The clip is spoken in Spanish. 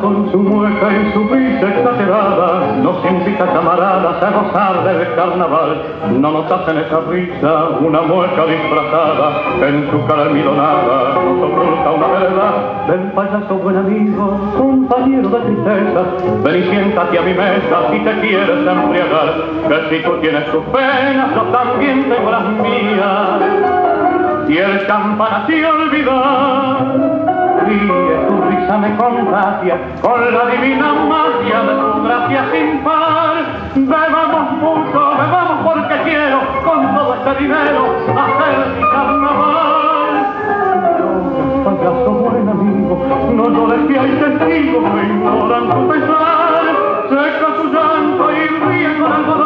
Con su mueca y su risa exagerada nos invita, camaradas, a gozar del carnaval. No nos hacen esa risa una mueca disfrazada, en su cara almidonada nos oculta una verdad. Del payaso buen amigo, compañero de tristeza, ven y siéntate a mi mesa si te quieres embriagar, que si tú tienes tus penas yo también tengo las mías, y el campana se olvida. Ríe, tu risa me contagia con la divina magia de tu gracia sin par. Bebamos mucho, bebamos porque quiero con todo este dinero hacer mi carnaval. Payaso buen amigo, no llores que hay testigos que ignoran tu pesar. Seca tu llanto y ríe con el dolor.